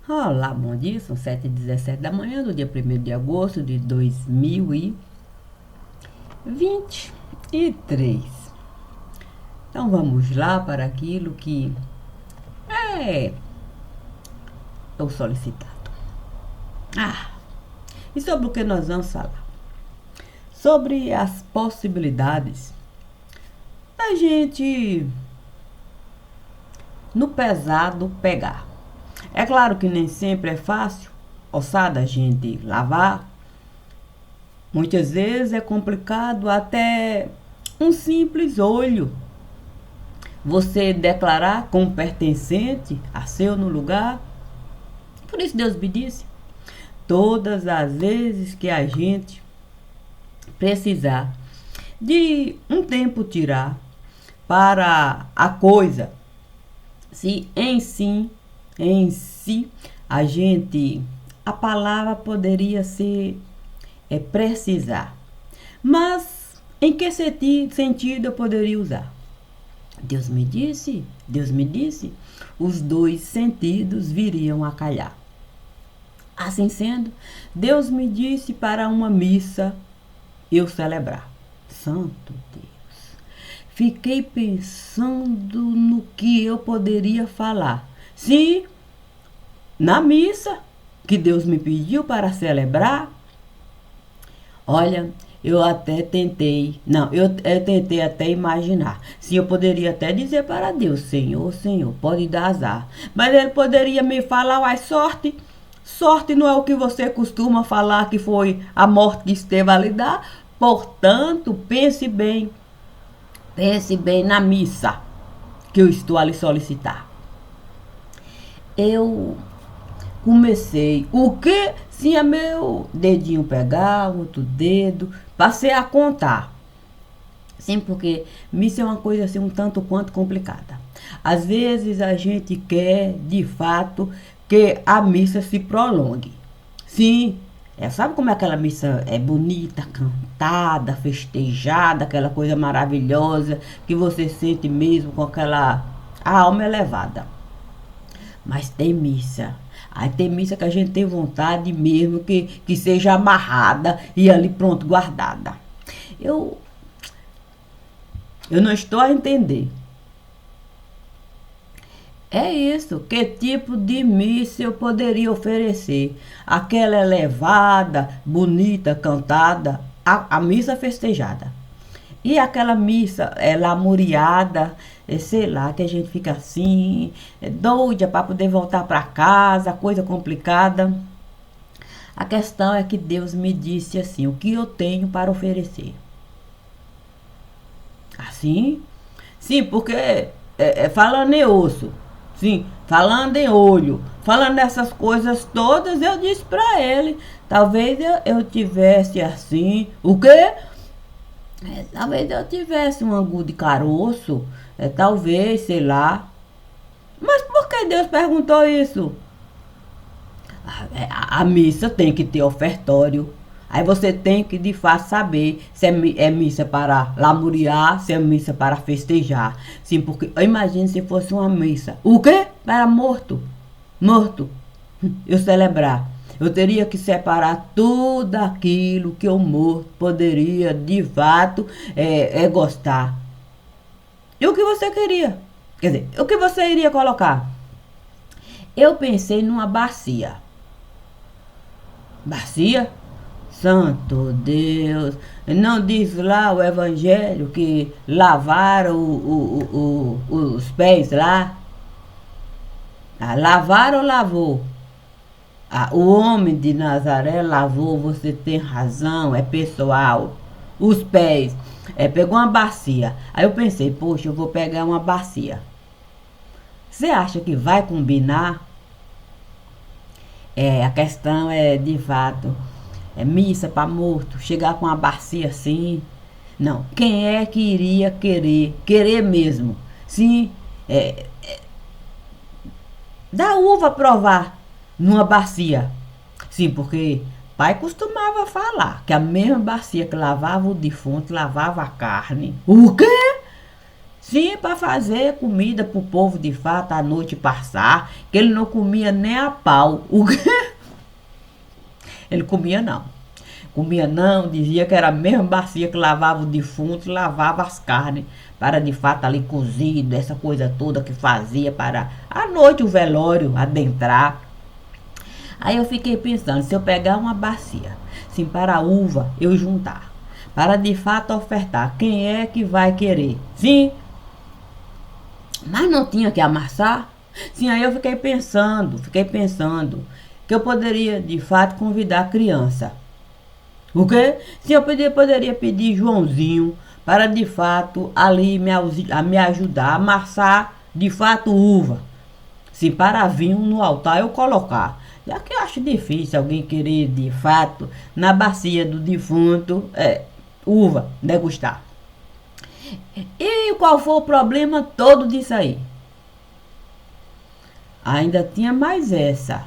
Olá, bom dia, são 7h17 da manhã do dia 1º de agosto de 2023. Então vamos lá para aquilo que é o solicitado. E sobre o que nós vamos falar? Sobre as possibilidades da gente no pesado pegar. É claro que nem sempre é fácil, ossada, a gente lavar. Muitas vezes é complicado até um simples olho você declarar como pertencente a seu no lugar. Por isso Deus me disse, todas as vezes que a gente precisar de um tempo tirar para a coisa, se em si, a palavra poderia ser precisar. Mas em que sentido eu poderia usar? Deus me disse, os dois sentidos viriam a calhar. Assim sendo, Deus me disse para uma missa eu celebrar. Santo Deus. Fiquei pensando no que eu poderia falar. Sim, na missa que Deus me pediu para celebrar. Olha, eu tentei até imaginar. Sim, eu poderia até dizer para Deus, Senhor, pode dar azar. Mas ele poderia me falar, uai, sorte. Sorte não é o que você costuma falar que foi a morte que esteve a lhe dar. Portanto, pense bem na missa que eu estou a lhe solicitar. Eu comecei, o que? Sim, é meu dedinho pegar, outro dedo, passei a contar. Sim, porque missa é uma coisa assim um tanto quanto complicada. Às vezes a gente quer, de fato, que a missa se prolongue. Sim, sabe como é aquela missa é bonita, cantada, festejada, aquela coisa maravilhosa que você sente mesmo com aquela alma elevada. Mas tem missa. Aí tem missa que a gente tem vontade mesmo que seja amarrada e ali pronto, guardada. Eu não estou a entender. É isso. Que tipo de missa eu poderia oferecer? Aquela elevada, bonita, cantada, a missa festejada. E aquela missa lamuriada, sei lá, que a gente fica assim, doida para poder voltar para casa, coisa complicada. A questão é que Deus me disse assim, o que eu tenho para oferecer? Assim? Sim, porque falando em osso, sim, falando em olho, falando nessas coisas todas, eu disse para ele, talvez eu tivesse assim, o quê? Talvez eu tivesse um angu de caroço, talvez, sei lá. Mas por que Deus perguntou isso? A missa tem que ter ofertório. Aí você tem que de fato saber se é missa para lamuriar, se é missa para festejar. Sim, porque eu imagino se fosse uma missa. O quê? Para morto. Morto. Eu celebrar. Eu teria que separar tudo aquilo que o morto poderia de fato gostar. E o que você queria? Quer dizer, o que você iria colocar? Eu pensei numa bacia. Bacia? Santo Deus. Não diz lá o evangelho que lavaram os pés lá? Lavaram ou lavou? O homem de Nazaré lavou, você tem razão, é pessoal. Os pés. Pegou uma bacia. Aí eu pensei, poxa, eu vou pegar uma bacia. Você acha que vai combinar? A questão é, de fato, missa para morto, chegar com uma bacia assim. Não, quem é que iria querer mesmo? Sim, da uva provar numa bacia. Sim, porque pai costumava falar que a mesma bacia que lavava o defunto lavava a carne. O quê? Sim, para fazer comida pro povo de fato à noite passar, que ele não comia nem a pau. Ele comia não. Comia não, dizia que era a mesma bacia que lavava o defunto, lavava as carnes, para de fato ali cozido, essa coisa toda que fazia para à noite o velório adentrar. Aí eu fiquei pensando, se eu pegar uma bacia, sim, para a uva eu juntar, para de fato ofertar, quem é que vai querer? Sim, mas não tinha que amassar. Sim, aí eu fiquei pensando que eu poderia de fato convidar a criança. O quê? Sim, eu poderia pedir Joãozinho para de fato ali me ajudar a amassar de fato uva. Se para vinho no altar eu colocar. Já que eu acho difícil alguém querer de fato na bacia do defunto uva degustar. E qual foi o problema todo disso aí? Ainda tinha mais essa.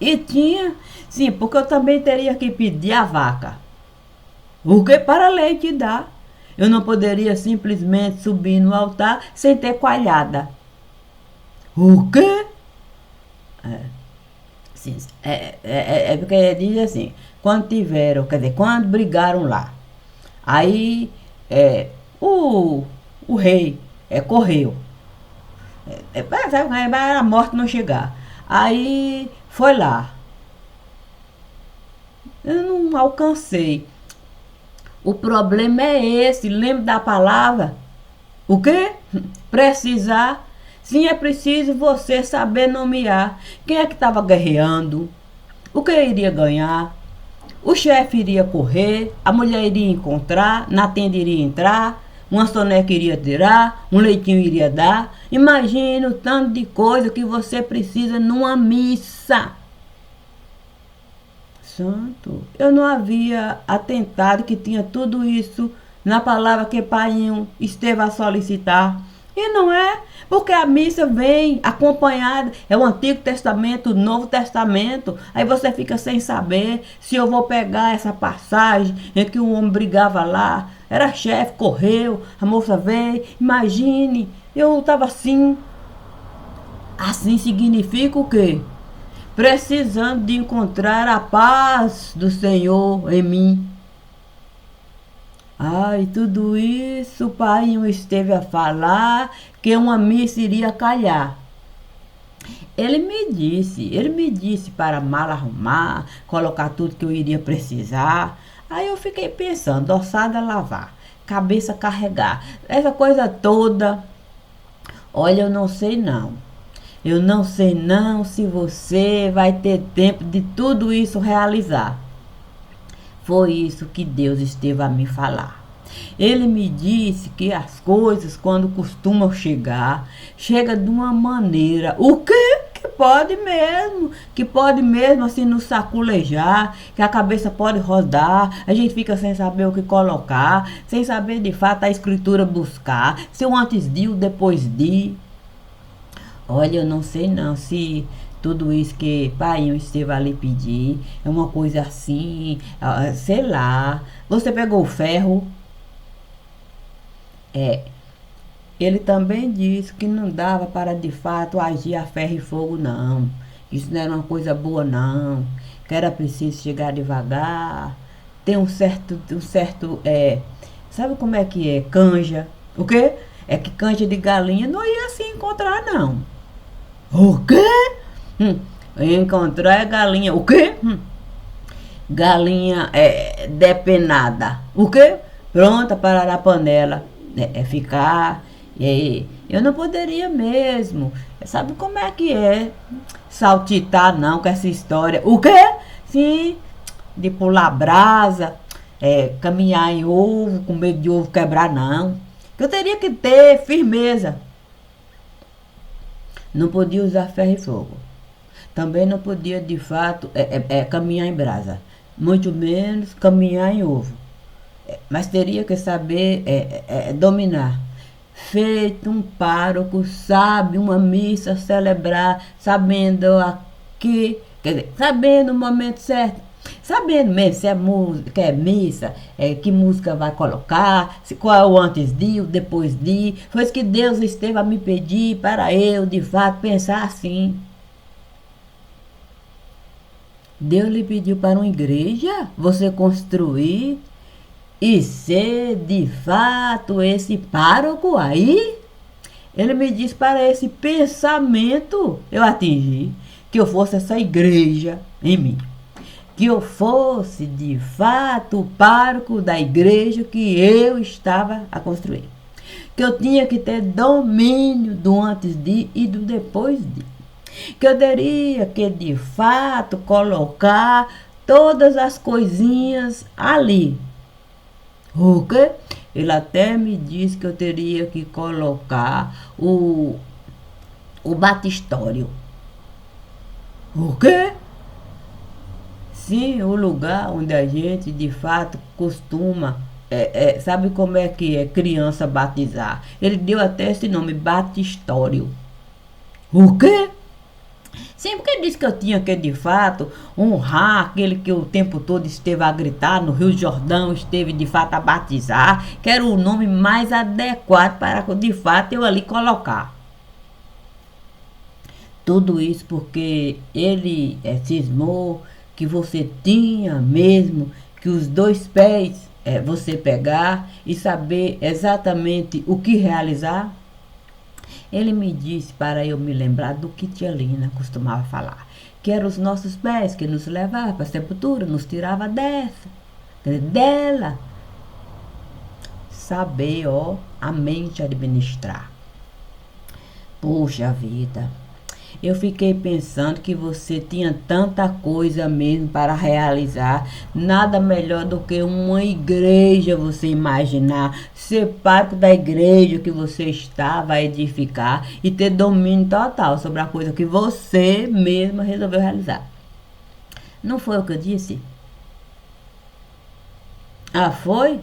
E tinha, sim, porque eu também teria que pedir a vaca. O que para leite dar? Eu não poderia simplesmente subir no altar sem ter coalhada. O quê? Sim, é porque diz assim, quando tiveram, quer dizer, quando brigaram lá, aí o, o rei correu. Para a morte não chegar. Aí foi lá. Eu não alcancei. O problema é esse, lembra da palavra? O quê? Precisar. Sim, é preciso você saber nomear quem é que estava guerreando, o que iria ganhar, o chefe iria correr, a mulher iria encontrar, na tenda iria entrar, uma soneca iria tirar, um leitinho iria dar. Imagine o tanto de coisa que você precisa numa missa. Santo, eu não havia atentado que tinha tudo isso na palavra que Painho esteve a solicitar. E não é, porque a missa vem acompanhada, é o Antigo Testamento, o Novo Testamento. Aí você fica sem saber se eu vou pegar essa passagem em que um homem brigava lá, era chefe, correu, a moça veio. Imagine, eu estava assim. Assim significa o quê? Precisando de encontrar a paz do Senhor em mim. Ai, tudo isso o pai esteve a falar que uma missa iria calhar. Ele me disse para mal arrumar, colocar tudo que eu iria precisar. Aí eu fiquei pensando, ossada lavar, cabeça carregar, essa coisa toda. Olha, eu não sei não. Eu não sei não se você vai ter tempo de tudo isso realizar. Foi isso que Deus esteve a me falar. Ele me disse que as coisas, quando costumam chegar, chega de uma maneira. O quê? Que pode mesmo assim nos saculejar, que a cabeça pode rodar, a gente fica sem saber o que colocar, sem saber de fato a escritura buscar, se o antes de, o depois de. Olha, eu não sei não se tudo isso que pai esteve ali pedir é uma coisa assim, sei lá. Você pegou o ferro? Ele também disse que não dava para de fato agir a ferro e fogo não. Isso não era uma coisa boa não. Que era preciso chegar devagar. Tem sabe como é que é? Canja. O quê? É que canja de galinha não ia se encontrar não. O quê? Encontrar galinha. O quê? Galinha depenada. O quê? Pronta para a panela. Ficar. E aí, eu não poderia mesmo. Sabe como é que é? Saltitar não com essa história. O quê? Sim, de pular brasa, caminhar em ovo, com medo de ovo quebrar, não. Eu teria que ter firmeza. Não podia usar ferro e fogo. Também não podia, de fato, caminhar em brasa. Muito menos caminhar em ovo. Mas teria que saber dominar. Feito um pároco, sabe uma missa celebrar, sabendo aqui, quer dizer, sabendo o momento certo. Sabendo mesmo se é música, é missa, que música vai colocar, qual é o antes de, o depois de. Foi isso que Deus esteve a me pedir para eu, de fato, pensar assim. Deus lhe pediu para uma igreja você construir e ser de fato esse pároco aí. Ele me disse para esse pensamento eu atingir, que eu fosse essa igreja em mim. Que eu fosse de fato o pároco da igreja que eu estava a construir. Que eu tinha que ter domínio do antes de e do depois de. Que eu teria que de fato colocar todas as coisinhas ali. O quê? Ele até me disse que eu teria que colocar o batistório. O quê? Sim, o lugar onde a gente de fato costuma, sabe como é que é criança batizar? Ele deu até esse nome, batistório. O quê? Sim, porque ele disse que eu tinha que de fato honrar aquele que o tempo todo esteve a gritar no Rio Jordão, esteve de fato a batizar, que era o nome mais adequado para de fato eu ali colocar. Tudo isso porque ele cismou que você tinha mesmo que os dois pés você pegar e saber exatamente o que realizar. Ele me disse para eu me lembrar do que tia Lina costumava falar, que eram os nossos pés que nos levavam para a sepultura, nos tirava dela. Saber, ó, a mente administrar. Poxa vida. Eu fiquei pensando que você tinha tanta coisa mesmo para realizar. Nada melhor do que uma igreja, você imaginar. Ser parte da igreja que você estava a edificar e ter domínio total sobre a coisa que você mesma resolveu realizar. Não foi o que eu disse? Ah, foi?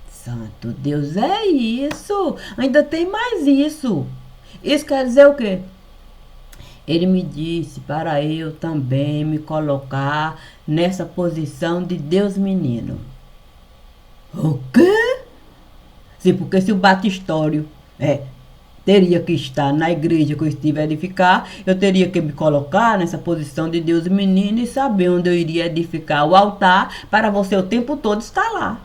Santo Deus, é isso. Ainda tem mais isso. Isso quer dizer o quê? Ele me disse para eu também me colocar nessa posição de Deus menino. O quê? Sim, porque se o batistório teria que estar na igreja que eu estive a edificar, eu teria que me colocar nessa posição de Deus menino e saber onde eu iria edificar o altar para você o tempo todo estar lá.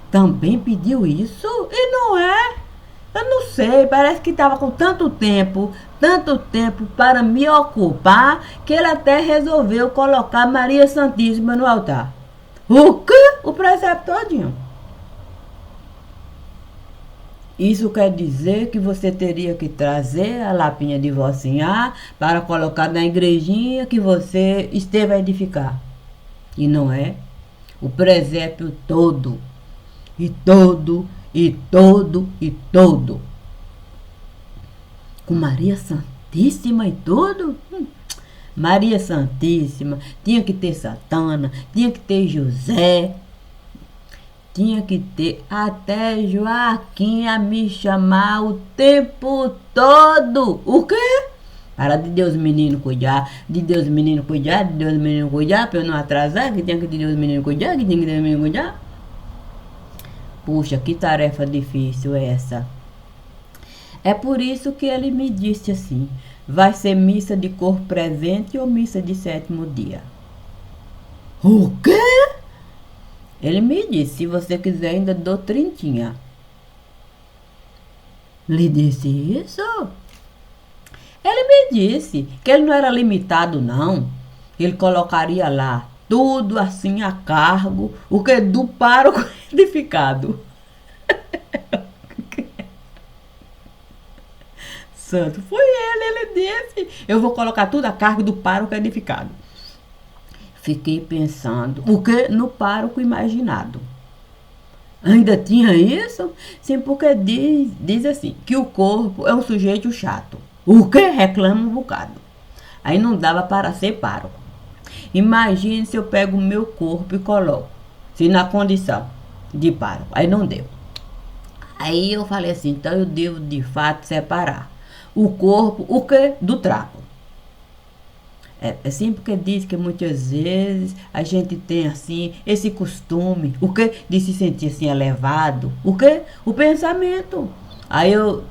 Também pediu isso? E não é? Eu não sei, parece que estava com tanto tempo para me ocupar, que ele até resolveu colocar Maria Santíssima no altar. O quê? O preceito todinho. Isso quer dizer que você teria que trazer a lapinha de vocinha para colocar na igrejinha que você esteve a edificar. E não é? O presépio todo. E todo. Com Maria Santíssima e tudo? Maria Santíssima, tinha que ter Santana, tinha que ter José, tinha que ter até Joaquim a me chamar o tempo todo. O quê? Para de Deus menino cuidar, de Deus menino cuidar, de Deus menino cuidar, para eu não atrasar, que tinha que de Deus menino cuidar, que tinha que de Deus menino cuidar. Puxa, que tarefa difícil essa. É por isso que ele me disse assim, vai ser missa de corpo presente ou missa de sétimo dia? O quê? Ele me disse, se você quiser ainda dou trintinha. Lhe disse isso? Ele me disse que ele não era limitado não. Ele colocaria lá tudo assim a cargo, o que do pároco edificado. Santo, foi ele disse, eu vou colocar tudo a cargo do pároco edificado. Fiquei pensando, o que? No pároco imaginado. Ainda tinha isso? Sim, porque diz assim, que o corpo é um sujeito chato. O que? Reclama um bocado. Aí não dava para ser pároco. Imagine se eu pego o meu corpo e coloco, se na condição de pároco. Aí não deu. Aí eu falei assim, então eu devo de fato separar o corpo, o que? Do trapo. É sempre que diz que muitas vezes a gente tem assim esse costume, o que? De se sentir assim elevado, o que? O pensamento. Aí eu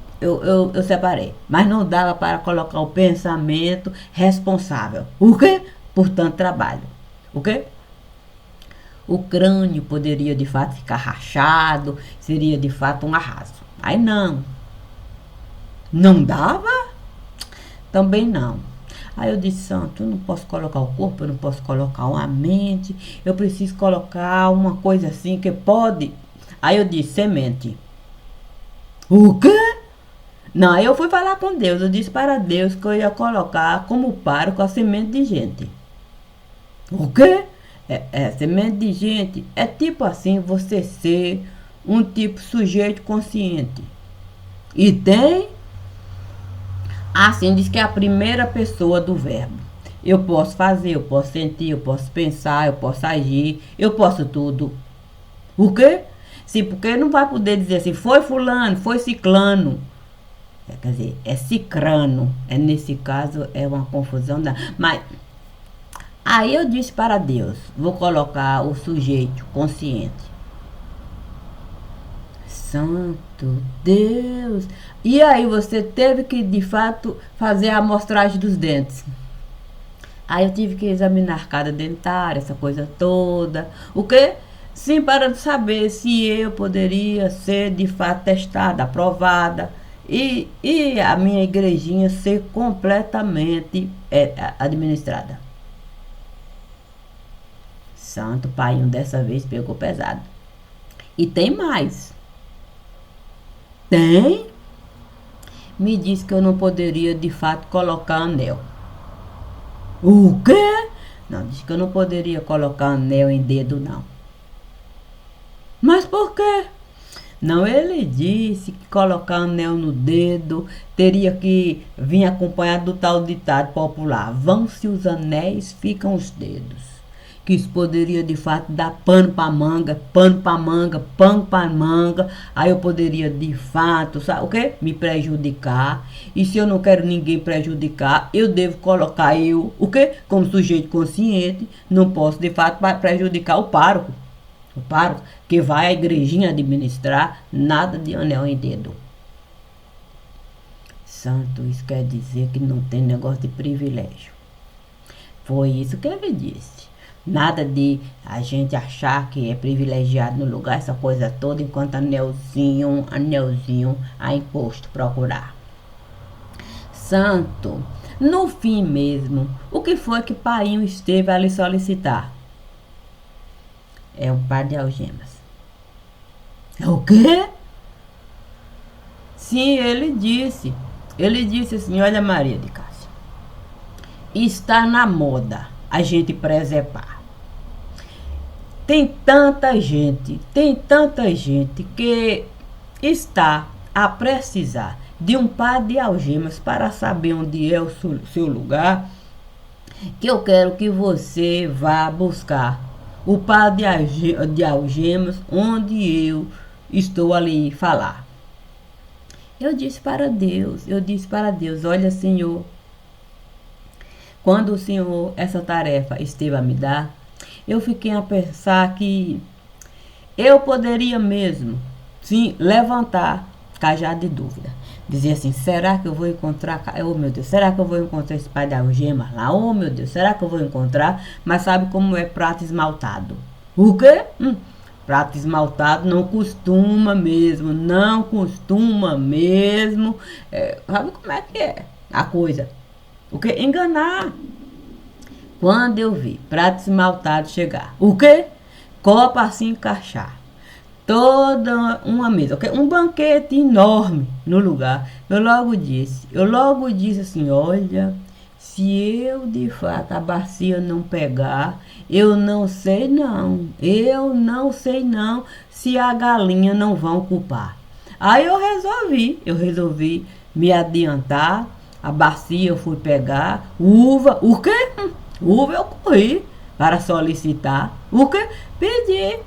separei, mas não dava para colocar o pensamento responsável, o que? Por tanto trabalho, o que? O crânio poderia de fato ficar rachado, seria de fato um arraso. Aí não dava? Também não. Aí eu disse, Santo, eu não posso colocar o corpo, eu não posso colocar a mente, eu preciso colocar uma coisa assim que pode. Aí eu disse, semente. O quê? Não, aí eu fui falar com Deus, eu disse para Deus que eu ia colocar como pároco a semente de gente. O quê? Semente de gente é tipo assim, você ser um tipo sujeito consciente. E tem, assim diz que é a primeira pessoa do verbo. Eu posso fazer, eu posso sentir, eu posso pensar, eu posso agir, eu posso tudo. O quê? Sim, porque não vai poder dizer assim, foi fulano, foi ciclano. Quer dizer, é cicrano. Nesse caso é uma confusão. Mas aí eu disse para Deus, vou colocar o sujeito consciente. Santo Deus! E aí você teve que de fato fazer a amostragem dos dentes. Aí eu tive que examinar cada dentária, essa coisa toda. O quê? Sim, para saber se eu poderia ser de fato testada, aprovada. E a minha igrejinha ser completamente administrada. Santo Pai, dessa vez pegou pesado. E tem mais. Tem? Me disse que eu não poderia de fato colocar anel. O quê? Não, disse que eu não poderia colocar anel em dedo, não. Mas por quê? Não, ele disse que colocar anel no dedo teria que vir acompanhado do tal ditado popular. Vão-se os anéis, ficam os dedos. Que isso poderia de fato dar pano para manga, pano para manga, pano para manga. Aí eu poderia de fato, sabe o quê? Me prejudicar. E se eu não quero ninguém prejudicar, eu devo colocar eu, o quê? Como sujeito consciente, não posso de fato prejudicar o pároco. O pároco que vai à igrejinha administrar, nada de anel em dedo. Santo, isso quer dizer que não tem negócio de privilégio. Foi isso que ele disse. Nada de a gente achar que é privilegiado no lugar, essa coisa toda, enquanto anelzinho a imposto procurar. Santo, no fim mesmo, o que foi que Painho esteve a lhe solicitar? É um par de algemas. É o quê? Sim, ele disse. Ele disse assim, olha Maria de Cássia, está na moda a gente preservar. Tem tanta gente que está a precisar de um par de algemas para saber onde é o seu lugar, que eu quero que você vá buscar o par de algemas onde eu estou ali falar. Eu disse para Deus, olha Senhor, quando o Senhor essa tarefa esteve a me dar, eu fiquei a pensar que eu poderia mesmo, sim, levantar cajado de dúvida. Dizer assim, será que eu vou encontrar, oh meu Deus, será que eu vou encontrar esse pai de algema lá? Oh meu Deus, será que eu vou encontrar? Mas sabe como é prato esmaltado? O quê? Prato esmaltado não costuma mesmo, sabe como é que é a coisa? O que? Enganar. Quando eu vi prato esmaltado chegar, o quê? Copa assim encaixar. Toda uma mesa, okay? Um banquete enorme no lugar. Eu logo disse assim, olha, se eu de fato a bacia não pegar, eu não sei não se a galinha não vão culpar. Aí eu resolvi me adiantar, a bacia eu fui pegar, uva, o quê? Uva eu corri para solicitar, o quê? Pedi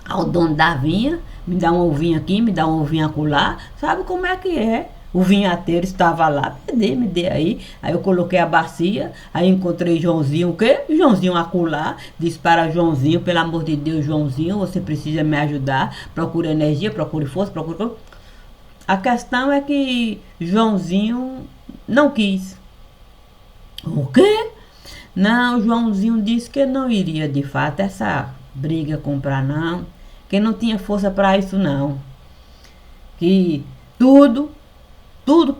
ao dono da vinha, me dá uma uvinha aqui, me dá uma uvinha acolá, sabe como é que é? O vinhateiro estava lá, me dê aí. Aí eu coloquei a bacia, aí encontrei Joãozinho, o quê? Joãozinho acolá, disse para Joãozinho, pelo amor de Deus, Joãozinho, você precisa me ajudar, procure energia, procure força, procure... A questão é que Joãozinho não quis. O quê? Não, Joãozinho disse que não iria de fato essa briga comprar não, que não tinha força para isso não. Que tudo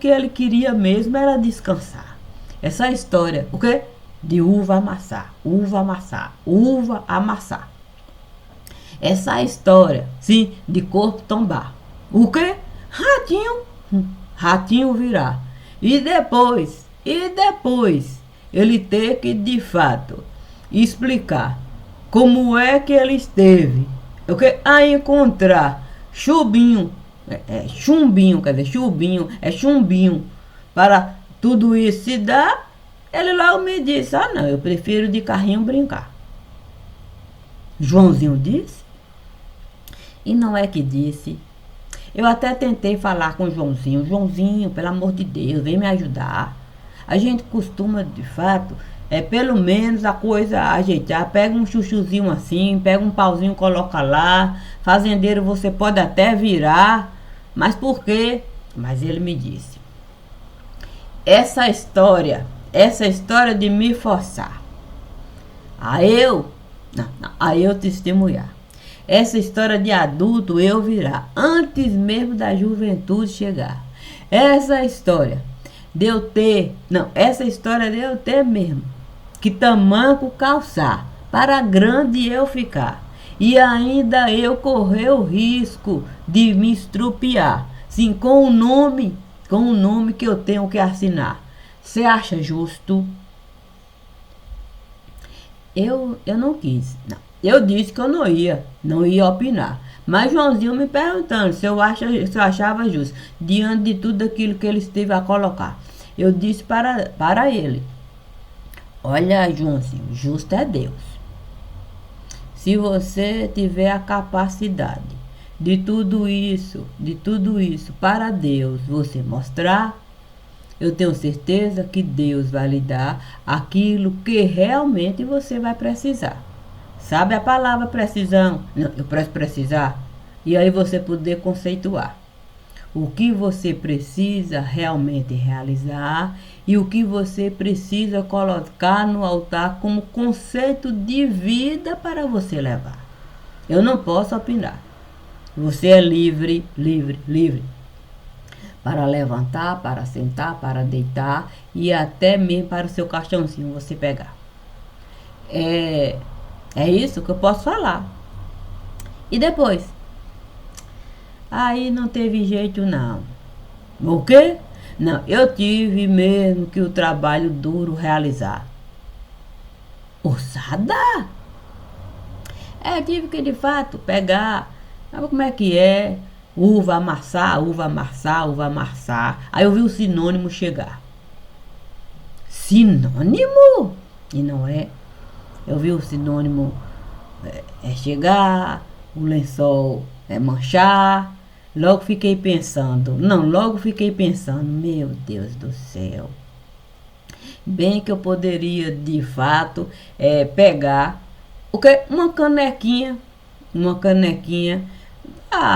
que ele queria mesmo era descansar. Essa história, o quê? De uva amassar, uva amassar, uva amassar. Essa história, sim, de corpo tombar. O quê? Ratinho virar. E depois, ele ter que de fato explicar como é que ele esteve, o que a encontrar chumbinho, chumbinho, quer dizer, chumbinho, para tudo isso se dar. Ele logo me disse, não, eu prefiro de carrinho brincar. Joãozinho disse, e não é que disse. Eu até tentei falar com o Joãozinho, Joãozinho, pelo amor de Deus, vem me ajudar. A gente costuma, de fato, pelo menos a coisa ajeitar. Pega um chuchuzinho assim, pega um pauzinho, coloca lá. Fazendeiro você pode até virar. Mas por quê? Mas ele me disse. Essa história de me forçar. A eu testemunhar. Essa história de adulto eu virar. Antes mesmo da juventude chegar. Essa história de eu ter mesmo que tamanco calçar para grande eu ficar e ainda eu correr o risco de me estrupiar, sim, com o nome que eu tenho que assinar. Você acha justo? Eu não quis, não. Eu disse que eu não ia opinar. Mas Joãozinho me perguntando se eu achava justo, diante de tudo aquilo que ele esteve a colocar. Eu disse para ele, olha, Joãozinho, justo é Deus. Se você tiver a capacidade de tudo isso para Deus você mostrar, eu tenho certeza que Deus vai lhe dar aquilo que realmente você vai precisar. Sabe a palavra precisão? Não, eu preciso precisar. E aí você poder conceituar o que você precisa realmente realizar e o que você precisa colocar no altar como conceito de vida para você levar. Eu não posso opinar. Você é livre para levantar, para sentar, para deitar e até mesmo para o seu caixãozinho você pegar. É isso que eu posso falar. E depois? Aí não teve jeito não. O quê? Não, eu tive mesmo que o trabalho duro realizar. Ossada? Tive que de fato pegar. Sabe como é que é? Uva amassar. Aí eu vi o sinônimo chegar. Sinônimo? E não é. Eu vi o sinônimo chegar, o lençol manchar. Logo fiquei pensando, meu Deus do céu. Bem que eu poderia, de fato, pegar uma canequinha,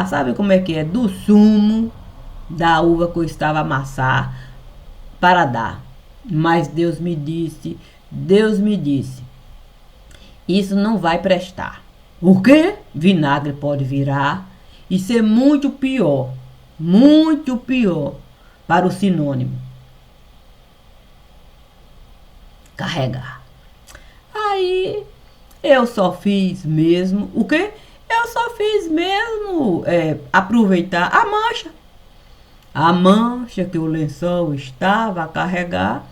sabe como é que é? Do sumo da uva que eu estava a amassar para dar. Mas Deus me disse, isso não vai prestar. O quê? Vinagre pode virar e ser muito pior para o sinônimo. Carregar. Aí eu só fiz mesmo, o quê? Eu só fiz mesmo aproveitar a mancha que o lençol estava a carregar.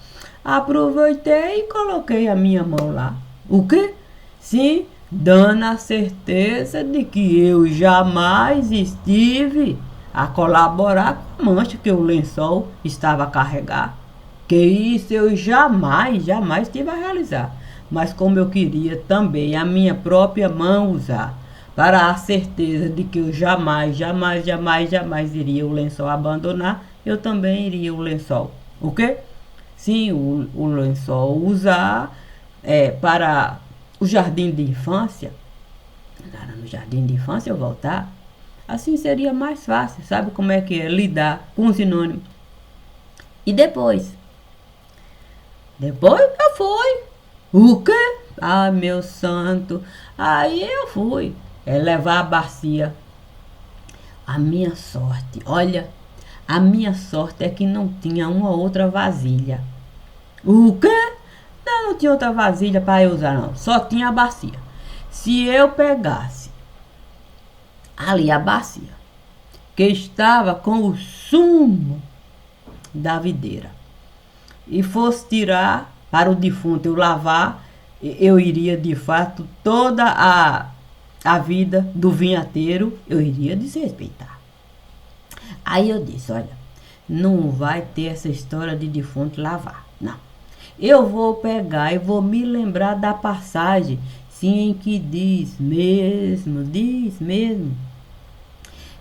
Aproveitei e coloquei a minha mão lá. O quê? Sim, dando a certeza de que eu jamais estive a colaborar com a mancha que o lençol estava a carregar. Que isso eu jamais estive a realizar. Mas como eu queria também a minha própria mão usar, para a certeza de que eu jamais iria o lençol abandonar, eu também iria o lençol. O quê? Sim, o lençol usar para o jardim de infância. No jardim de infância eu voltar. Assim seria mais fácil, sabe como é que é lidar com o sinônimo. E depois? Depois eu fui. O quê? Ai, meu santo. Aí eu fui. Levar a bacia. A minha sorte, olha, a minha sorte é que não tinha uma outra vasilha. O quê? Não tinha outra vasilha para eu usar, não. Só tinha a bacia. Se eu pegasse ali a bacia, que estava com o sumo da videira, e fosse tirar para o defunto eu lavar, eu iria de fato toda a vida do vinhateiro, eu iria desrespeitar. Aí eu disse, olha, não vai ter essa história de defunto lavar, não. Eu vou pegar e vou me lembrar da passagem, sim, que diz mesmo,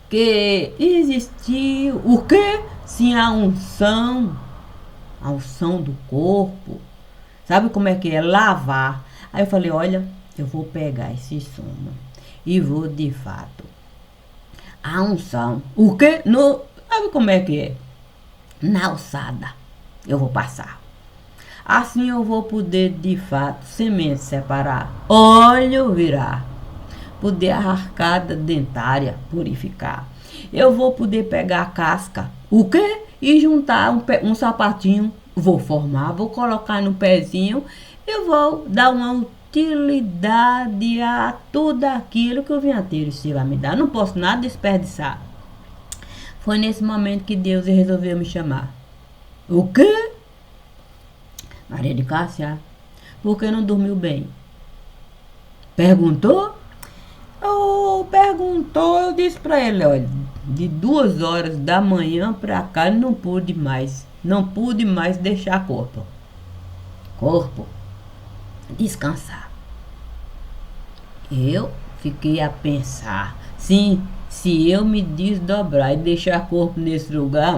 que existiu, o quê? Sim, a unção do corpo. Sabe como é que é? Lavar. Aí eu falei, olha, eu vou pegar esse sumo e vou de fato. A unção. O quê? No, sabe como é que é? Na alçada. Eu vou passar. Assim eu vou poder de fato semente separar, óleo virar, poder a arcada dentária purificar. Eu vou poder pegar a casca. O quê? E juntar um sapatinho. Vou formar, vou colocar no pezinho e vou dar uma utilidade a tudo aquilo que o vinhateiro vai me dar. Não posso nada desperdiçar. Foi nesse momento que Deus resolveu me chamar. O quê? Maria de Cássia, por que não dormiu bem? Perguntou? Perguntou, eu disse pra ele, olha, de 2 horas da manhã pra cá não pude mais deixar corpo descansar. Eu fiquei a pensar, sim, se eu me desdobrar e deixar corpo nesse lugar,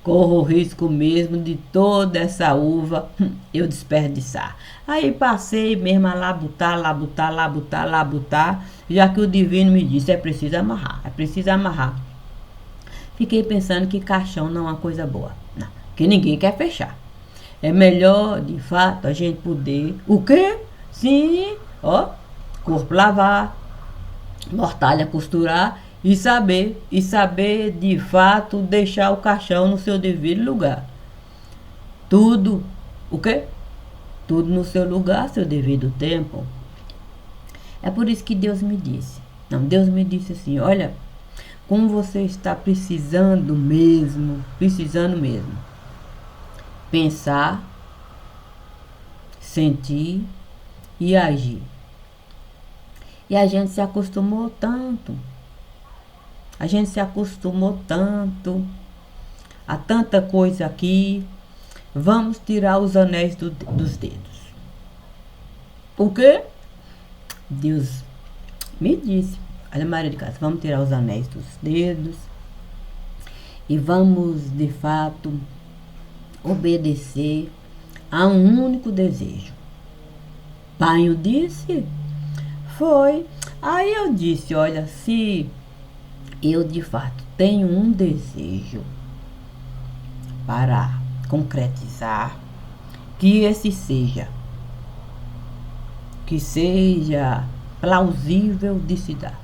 corro o risco mesmo de toda essa uva eu desperdiçar. Aí passei mesmo a labutar, já que o divino me disse, é preciso amarrar. Fiquei pensando que caixão não é uma coisa boa, não, que ninguém quer fechar. É melhor, de fato, a gente poder, o quê? Sim, ó, corpo lavar, mortalha costurar e saber de fato deixar o caixão no seu devido lugar. Tudo, o quê? Tudo no seu lugar, seu devido tempo. É por isso que Deus me disse. Não, Deus me disse assim, olha, como você está precisando mesmo. Pensar, sentir e agir. E a gente se acostumou tanto. A tanta coisa aqui. Vamos tirar os anéis dos dedos. O quê? Deus me disse, olha, Maria de Cássia, vamos tirar os anéis dos dedos e vamos de fato obedecer a um único desejo. Pai, eu disse? Foi. Aí eu disse, olha, se eu de fato tenho um desejo para concretizar, que seja plausível de se dar.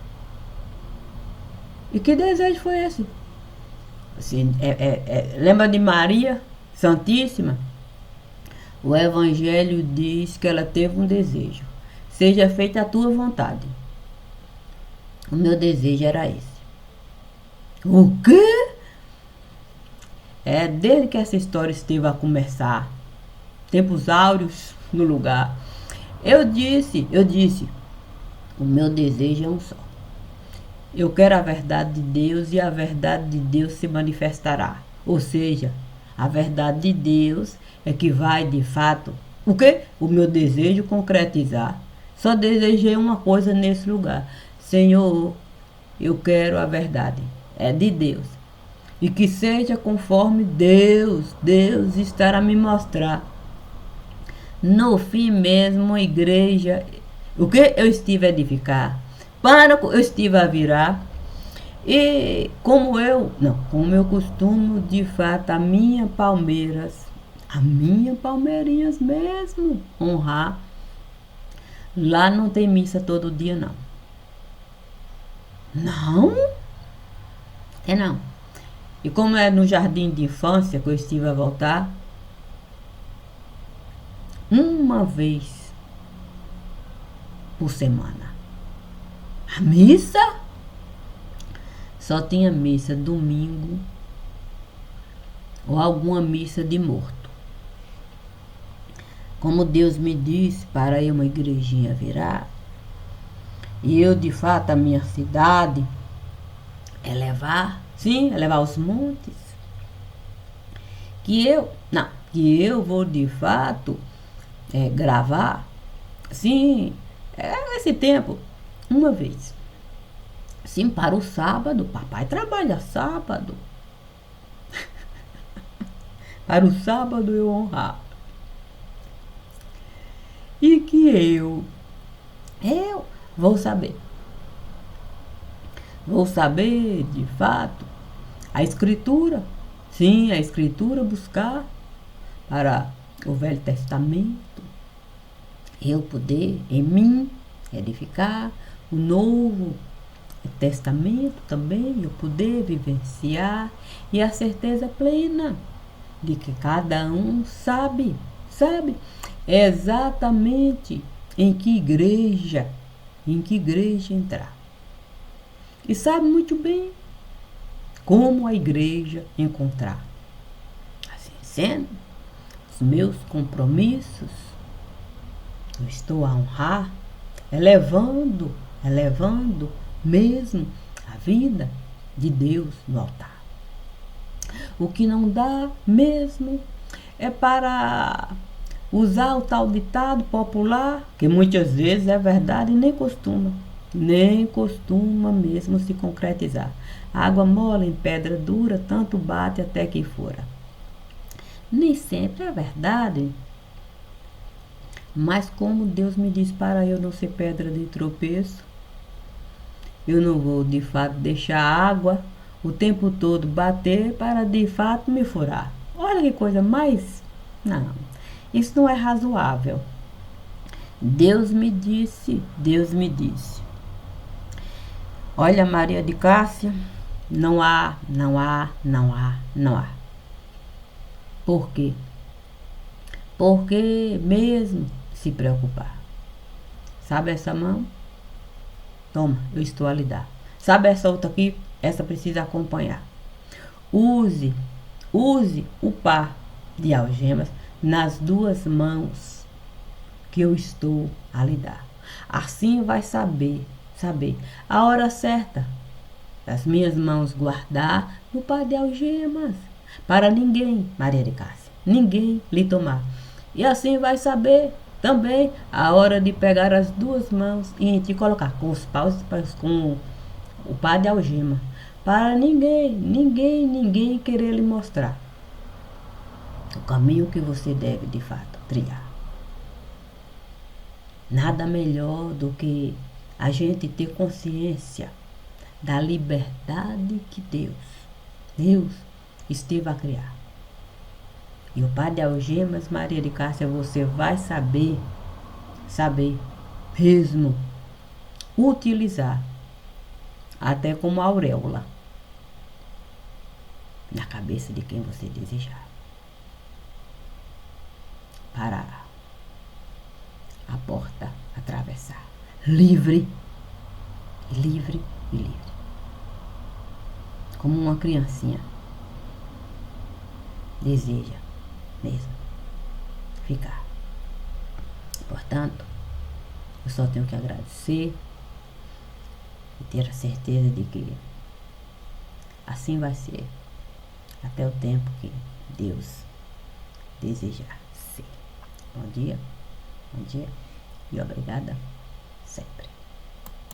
E que desejo foi esse? Assim, lembra de Maria Santíssima? O Evangelho diz que ela teve um desejo. Seja feita a tua vontade. O meu desejo era esse. O quê? Desde que essa história esteve a começar, tempos áureos no lugar, eu disse, o meu desejo é um só. Eu quero a verdade de Deus e a verdade de Deus se manifestará. Ou seja, a verdade de Deus é que vai de fato, o quê? O meu desejo concretizar. Só desejei uma coisa nesse lugar. Senhor, eu quero a verdade. É de Deus. e que seja conforme Deus estará a me mostrar. No fim mesmo, a igreja, o que eu estive a edificar, para eu estive a virar, e como eu costumo, de fato, a minha palmeirinhas mesmo, honrar. Lá não tem missa todo dia, não. Não? É não. E como é no jardim de infância que eu estive a voltar, uma vez por semana. A missa? Só tinha missa domingo ou alguma missa de morto. Como Deus me disse para ir uma igrejinha virar, e eu de fato a minha cidade é levar os montes, que eu vou de fato gravar, sim, esse tempo, uma vez. Sim, para o sábado, papai trabalha sábado. Para o sábado eu honrar. E que eu vou saber. Vou saber, de fato, a escritura. Sim, a escritura buscar para o Velho Testamento. Eu poder, em mim, edificar o Novo Testamento também, eu poder vivenciar, e a certeza plena de que cada um sabe exatamente em que igreja entrar. E sabe muito bem como a igreja encontrar. Assim sendo, os meus compromissos, eu estou a honrar, elevando mesmo a vida de Deus no altar. O que não dá mesmo é para usar o tal ditado popular, que muitas vezes é verdade e nem costuma mesmo se concretizar. Água mole em pedra dura, tanto bate até que fora. Nem sempre é verdade, mas como Deus me diz para eu não ser pedra de tropeço, eu não vou de fato deixar a água o tempo todo bater para de fato me furar. Olha que coisa mais... Não, isso não é razoável. Deus me disse. Olha, Maria de Cássia, não há. Por quê? Porque mesmo se preocupar. Sabe essa mão? Toma, eu estou a lhe dar. Sabe essa outra aqui? Essa precisa acompanhar. Use o par de algemas nas duas mãos que eu estou a lhe dar. Assim vai saber a hora certa das minhas mãos guardar no par de algemas, para ninguém, Maria de Cássia, ninguém lhe tomar. E assim vai saber também a hora de pegar as duas mãos e te colocar com os paus, com o par de algema, para ninguém querer lhe mostrar o caminho que você deve de fato trilhar. Nada melhor do que a gente ter consciência da liberdade que Deus esteve a criar. E o par de algemas, Maria de Cássia, você vai saber mesmo utilizar até como auréola na cabeça de quem você desejar, para a porta atravessar livre, como uma criancinha deseja mesmo ficar. Portanto, eu só tenho que agradecer e ter a certeza de que assim vai ser até o tempo que Deus desejar ser. Bom dia e obrigada sempre.